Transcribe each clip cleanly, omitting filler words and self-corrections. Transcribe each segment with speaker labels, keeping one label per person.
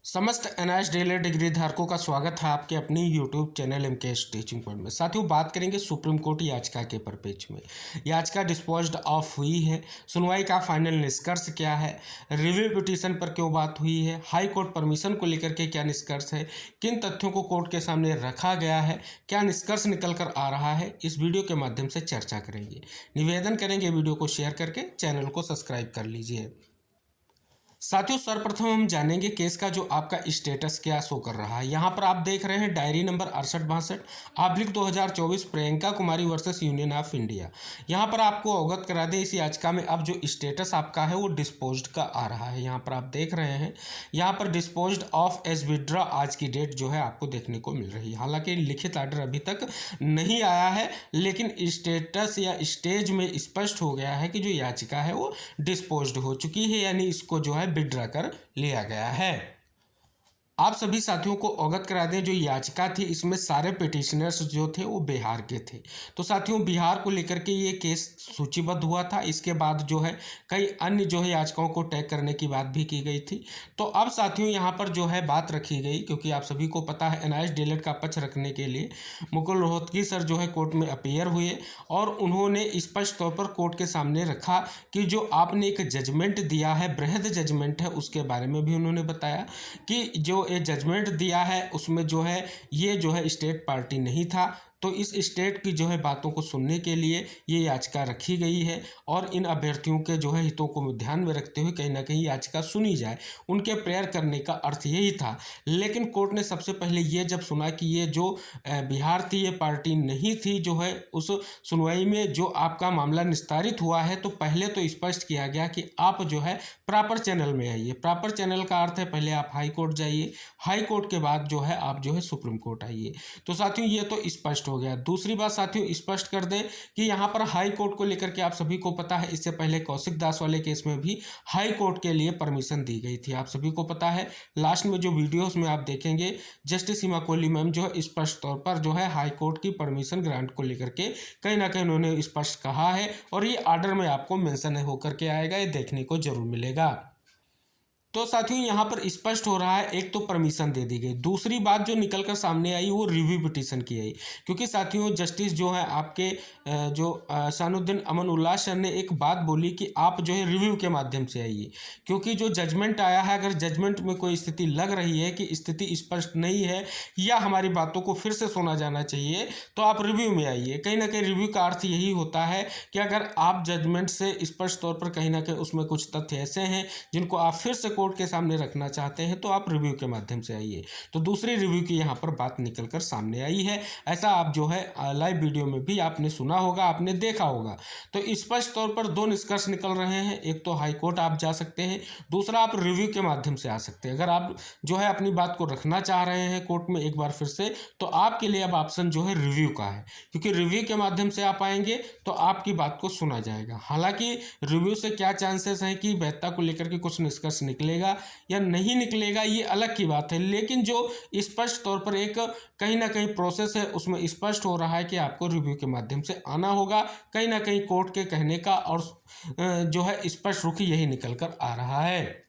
Speaker 1: समस्त NIS daily degree धारकों का स्वागत है आपके अपनी YouTube channel MKS teaching point में। साथियों, बात करेंगे सुप्रीम कोर्ट याचिका के परिप्रेक्ष्य में। याचिका डिस्पोज्ड ऑफ हुई है, सुनवाई का फाइनल निष्कर्ष क्या है, रिव्यू पिटीशन पर क्यों बात हुई है, हाई कोर्ट परमिशन को लेकर के क्या निष्कर्ष है, किन तथ्यों को कोर्ट के सामने रखा गया है, क्या निष्कर्ष निकल कर आ रहा है, इस वीडियो के माध्यम से चर्चा करेंगे। निवेदन करेंगे वीडियो को शेयर करके चैनल को सब्सक्राइब कर लीजिए। साथियों, सर्वप्रथम हम जानेंगे केस का जो आपका स्टेटस क्या शो कर रहा है। यहाँ पर आप देख रहे हैं diary number 6862/2024 Priyanka Kumari versus union of India. यहाँ पर आपको अवगत करा दें, इस याचिका में अब जो स्टेटस आपका है वो डिस्पोज्ड का आ रहा है। यहाँ पर आप देख रहे हैं, यहाँ पर डिस्पोज्ड ऑफ एज विड्रॉ आज की डेट जो है आपको देखने को मिल रही है। हालांकि लिखित आर्डर अभी तक नहीं आया है, लेकिन स्टेटस या स्टेज में स्पष्ट हो गया है कि जो याचिका है वो डिस्पोज्ड हो चुकी है, यानी इसको जो है विड्रॉ कर लिया गया है। आप सभी साथियों को अवगत करा दें, जो याचिका थी इसमें सारे पिटिशनर्स जो थे वो बिहार के थे। तो साथियों, बिहार को लेकर के ये केस सूचीबद्ध हुआ था। इसके बाद जो है कई अन्य जो है याचिकाओं को टैग करने की बात भी की गई थी। तो अब साथियों यहाँ पर जो है बात रखी गई, क्योंकि आप सभी को पता है एनआईएस डीएलएड का पक्ष रखने के लिए मुकुल रोहतगी सर जो है कोर्ट में अपीयर हुए और उन्होंने स्पष्ट तौर पर कोर्ट के सामने रखा कि जो आपने एक जजमेंट दिया है, बृहद जजमेंट है, उसके बारे में भी उन्होंने बताया कि जो ये जजमेंट दिया है उसमें जो है ये जो है स्टेट पार्टी नहीं था। तो इस स्टेट की जो है बातों को सुनने के लिए ये याचिका रखी गई है और इन अभ्यर्थियों के जो है हितों को ध्यान में रखते हुए कहीं ना कहीं याचिका सुनी जाए, उनके प्रेयर करने का अर्थ यही था। लेकिन कोर्ट ने सबसे पहले ये जब सुना कि ये जो बिहार थी ये पार्टी नहीं थी, जो है उस सुनवाई में जो आपका मामला निस्तारित हुआ है, तो पहले तो स्पष्ट किया गया कि आप जो है प्रॉपर चैनल में आइए। प्रॉपर चैनल का अर्थ है पहले आप हाई कोर्ट जाइए, हाई कोर्ट के बाद जो है आप जो है सुप्रीम कोर्ट आइए। तो साथियों ये तो स्पष्ट हो गया। दूसरी बात साथियों स्पष्ट कर दें कि यहाँ पर हाई कोर्ट को लेकर के आप सभी को पता है, इससे पहले कौशिक दास वाले केस में भी हाई कोर्ट के लिए परमिशन दी गई थी। आप सभी को पता है, लास्ट में जो वीडियोस में आप देखेंगे जस्टिस सीमा कोहली मैम जो है स्पष्ट तौर पर जो है हाई कोर्ट की परमिशन ग्रांट को लेकर के कहीं ना कहीं उन्होंने स्पष्ट कहा है और ये आर्डर में आपको मेंशन होकर के आएगा, ये देखने को जरूर मिलेगा। तो साथियों यहाँ पर स्पष्ट हो रहा है, एक तो परमिशन दे दी गई, दूसरी बात जो निकल कर सामने आई वो रिव्यू पिटीशन की आई। क्योंकि साथियों जस्टिस जो है आपके जो सानुद्दीन अमन उल्लाह सर ने एक बात बोली कि आप जो है रिव्यू के माध्यम से आइए, क्योंकि जो जजमेंट आया है अगर जजमेंट में कोई स्थिति लग रही है कि स्थिति स्पष्ट नहीं है या हमारी बातों को फिर से सुना जाना चाहिए, तो आप रिव्यू में आइए। कहीं ना कहीं रिव्यू का अर्थ यही होता है कि अगर आप जजमेंट से स्पष्ट तौर पर कहीं ना कहीं उसमें कुछ तथ्य ऐसे हैं जिनको आप फिर से कोर्ट के सामने रखना चाहते हैं, तो आप रिव्यू के माध्यम से आइए। तो दूसरी रिव्यू की यहाँ पर बात निकलकर सामने आई है। ऐसा आप जो है लाइव वीडियो में भी आपने सुना होगा, आपने देखा होगा। तो स्पष्ट तौर पर दो निष्कर्ष निकल रहे हैं, एक तो हाई कोर्ट आप जा सकते हैं, दूसरा आप रिव्यू के माध्यम से आ सकते हैं। अगर आप जो है अपनी बात को रखना चाह रहे हैं कोर्ट में एक बार फिर से, तो आपके लिए अब ऑप्शन जो है रिव्यू का है, क्योंकि रिव्यू के माध्यम से आप आएंगे तो आपकी बात को सुना जाएगा। हालांकि रिव्यू से क्या चांसेस हैं कि वैधता को लेकर के कुछ निष्कर्ष निकलेगा या नहीं निकलेगा, ये अलग की बात है। लेकिन जो स्पष्ट तौर पर एक कहीं ना कहीं प्रोसेस है उसमें स्पष्ट हो रहा है कि आपको रिव्यू के माध्यम से आना होगा। कहीं ना कहीं कोर्ट के कहने का और जो है स्पष्ट रुख यही निकल कर आ रहा है।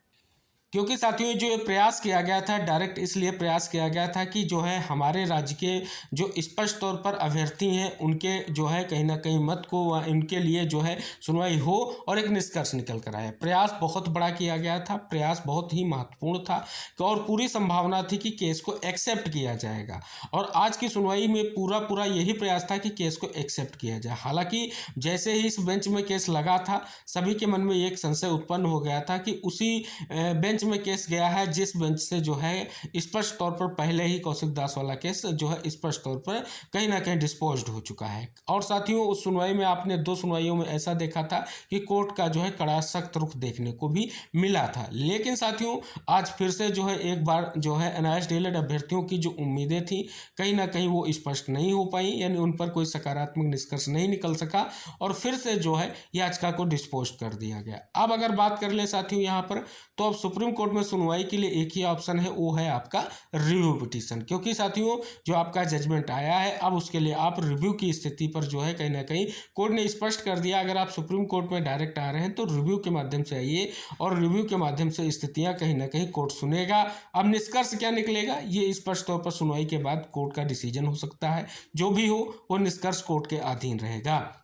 Speaker 1: क्योंकि साथियों जो ये प्रयास किया गया था, डायरेक्ट इसलिए प्रयास किया गया था कि जो है हमारे राज्य के जो स्पष्ट तौर पर अभ्यर्थी हैं उनके जो है कहीं ना कहीं मत को इनके लिए जो है सुनवाई हो और एक निष्कर्ष निकल कर आए। प्रयास बहुत बड़ा किया गया था, प्रयास बहुत ही महत्वपूर्ण था और पूरी संभावना थी कि केस को एक्सेप्ट किया जाएगा। और आज की सुनवाई में पूरा यही प्रयास था कि केस को एक्सेप्ट किया जाए। हालांकि जैसे ही इस बेंच में केस लगा था, सभी के मन में एक संशय उत्पन्न हो गया था कि उसी बेंच में केस गया है जिस बेंच से जो है स्पष्ट तौर पर पहले ही कौशिक दास वाला केस जो है स्पष्ट तौर पर कहीं ना कहीं डिस्पोज्ड हो चुका है। और साथियों उस सुनवाई में आपने दो सुनवाइयों में ऐसा देखा था कि कोर्ट का जो है कड़ा सख्त रुख देखने को भी मिला था। लेकिन साथियों आज फिर से जो है एक बार जो है एनआईएस डीएलएड अभ्यर्थियों की जो उम्मीदें थी कहीं ना कहीं वो स्पष्ट नहीं हो पाई, यानी उन पर कोई सकारात्मक निष्कर्ष नहीं निकल सका और फिर से जो है याचिका को डिस्पोज कर दिया गया। अब अगर बात कर ले साथियों यहाँ पर, तो अब सुप्रीम कोर्ट में सुनवाई के लिए एक ही ऑप्शन है, वो है आपका रिव्यू पिटीशन। क्योंकि साथियों जो आपका जजमेंट आया है अब उसके लिए आप रिव्यू की स्थिति पर जो है कहीं ना कहीं कोर्ट ने स्पष्ट कर दिया, अगर आप सुप्रीम कोर्ट में डायरेक्ट आ रहे हैं तो रिव्यू के माध्यम से आइए और रिव्यू के माध्यम से स्थितियां कहीं ना कहीं कोर्ट सुनेगा। अब निष्कर्ष क्या निकलेगा ये स्पष्ट तौर पर सुनवाई के बाद कोर्ट का डिसीजन हो सकता है, जो भी हो वो निष्कर्ष कोर्ट के अधीन रहेगा।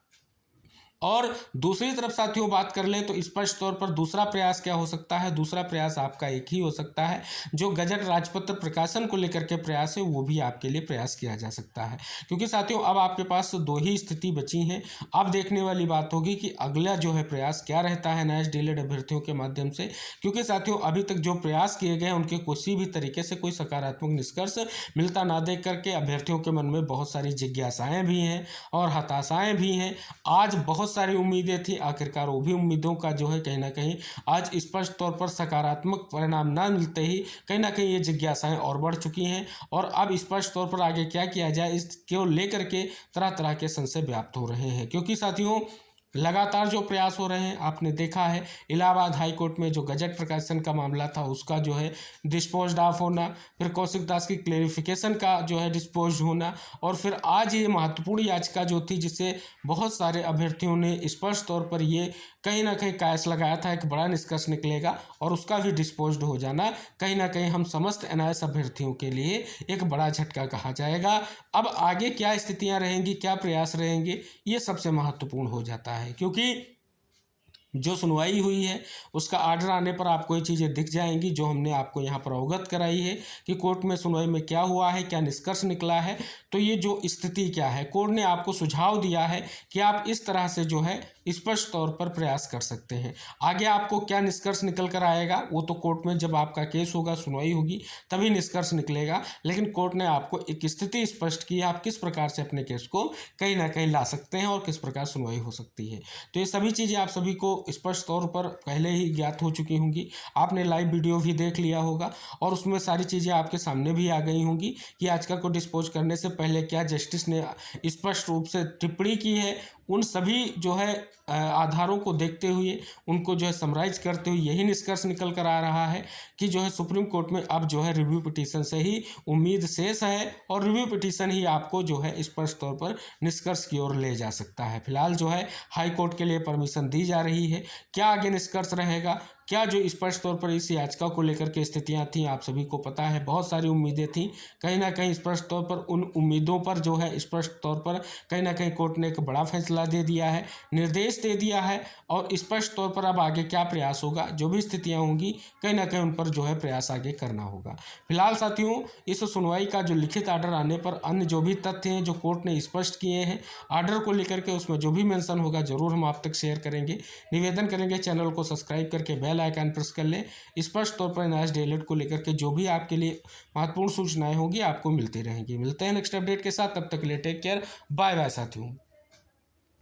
Speaker 1: और दूसरी तरफ साथियों बात कर लें तो स्पष्ट तौर पर दूसरा प्रयास क्या हो सकता है, दूसरा प्रयास आपका एक ही हो सकता है, जो गजट राजपत्र प्रकाशन को लेकर के प्रयास है वो भी आपके लिए प्रयास किया जा सकता है। क्योंकि साथियों अब आपके पास दो ही स्थिति बची हैं। अब देखने वाली बात होगी कि अगला जो है प्रयास क्या रहता है न्यायाधीश डीएलएड अभ्यर्थियों के माध्यम से। क्योंकि साथियों अभी तक जो प्रयास किए गए हैं उनके किसी भी तरीके से कोई सकारात्मक निष्कर्ष मिलता ना देख करके अभ्यर्थियों के मन में बहुत सारी जिज्ञासाएं भी हैं और हताशाएं भी हैं। आज बहुत सारी उम्मीदें थी, आखिरकार वो भी उम्मीदों का जो है कहीं ना कहीं आज स्पष्ट तौर पर सकारात्मक परिणाम ना मिलते ही कहीं ना कहीं ये जिज्ञासाएं और बढ़ चुकी हैं। और अब स्पष्ट तौर पर आगे क्या किया जाए इसको लेकर के तरह तरह के संशय व्याप्त हो रहे हैं। क्योंकि साथियों लगातार जो प्रयास हो रहे हैं आपने देखा है, इलाहाबाद हाई कोर्ट में जो गजट प्रकाशन का मामला था उसका जो है डिस्पोज ऑफ होना, फिर कौशिक दास की क्लेरिफिकेशन का जो है डिस्पोज होना, और फिर आज ये महत्वपूर्ण याचिका जो थी जिससे बहुत सारे अभ्यर्थियों ने स्पष्ट तौर पर ये कहीं ना कहीं कयास लगाया था एक बड़ा निष्कर्ष निकलेगा और उसका भी डिस्पोज हो जाना कहीं ना कहीं हम समस्त एनआईएस अभ्यर्थियों के लिए एक बड़ा झटका कहा जाएगा। अब आगे क्या स्थितियां रहेंगी, क्या प्रयास रहेंगे, ये सबसे महत्वपूर्ण हो जाता है। क्योंकि जो सुनवाई हुई है उसका आर्डर आने पर आपको ये चीज़ें दिख जाएंगी जो हमने आपको यहाँ पर अवगत कराई है कि कोर्ट में सुनवाई में क्या हुआ है, क्या निष्कर्ष निकला है। तो ये जो स्थिति क्या है, कोर्ट ने आपको सुझाव दिया है कि आप इस तरह से जो है स्पष्ट तौर पर प्रयास कर सकते हैं। आगे आपको क्या निष्कर्ष निकल कर आएगा वो तो कोर्ट में जब आपका केस होगा, सुनवाई होगी तभी निष्कर्ष निकलेगा। लेकिन कोर्ट ने आपको एक स्थिति स्पष्ट की है आप किस प्रकार से अपने केस को कहीं ना कहीं ला सकते हैं और किस प्रकार सुनवाई हो सकती है। तो ये सभी चीज़ें आप सभी को स्पष्ट तौर पर पहले ही ज्ञात हो चुकी होंगी। आपने लाइव वीडियो भी देख लिया होगा और उसमें सारी चीज़ें आपके सामने भी आ गई होंगी कि याचिका को डिस्पोज करने से पहले क्या जस्टिस ने स्पष्ट रूप से टिप्पणी की है। उन सभी जो है आधारों को देखते हुए उनको जो है समराइज करते हुए यही निष्कर्ष निकल कर आ रहा है कि जो है सुप्रीम कोर्ट में अब जो है रिव्यू पिटीशन से ही उम्मीद शेष है और रिव्यू पिटीशन ही आपको जो है स्पष्ट तौर पर निष्कर्ष की ओर ले जा सकता है। फिलहाल जो है हाई कोर्ट के लिए परमिशन दी जा रही है। क्या आगे निष्कर्ष रहेगा, क्या जो स्पष्ट तौर पर इस याचिका को लेकर के स्थितियां थी आप सभी को पता है, बहुत सारी उम्मीदें थी। कहीं ना कहीं स्पष्ट तौर पर उन उम्मीदों पर जो है स्पष्ट तौर पर कहीं ना कहीं कोर्ट ने एक बड़ा फैसला दे दिया है, निर्देश दे दिया है। और स्पष्ट तौर पर अब आगे क्या प्रयास होगा, जो भी स्थितियां होंगी कहीं ना कहीं उन पर जो है प्रयास आगे करना होगा। फिलहाल साथियों इस सुनवाई का जो लिखित आर्डर आने पर अन्य जो भी तथ्य हैं जो कोर्ट ने स्पष्ट किए हैं आर्डर को लेकर के उसमें जो भी मेंशन होगा जरूर हम आप तक शेयर करेंगे। निवेदन करेंगे चैनल को सब्सक्राइब करके बेल आइकन प्रेस कर लें। स्पष्ट तौर पर न्यायाधीश डीएलएड को लेकर के जो भी आपके लिए महत्वपूर्ण सूचनाएं होंगी आपको मिलती रहेंगी। मिलते हैं नेक्स्ट अपडेट के साथ, तब तक के लिए टेक केयर, बाय बाय साथियों।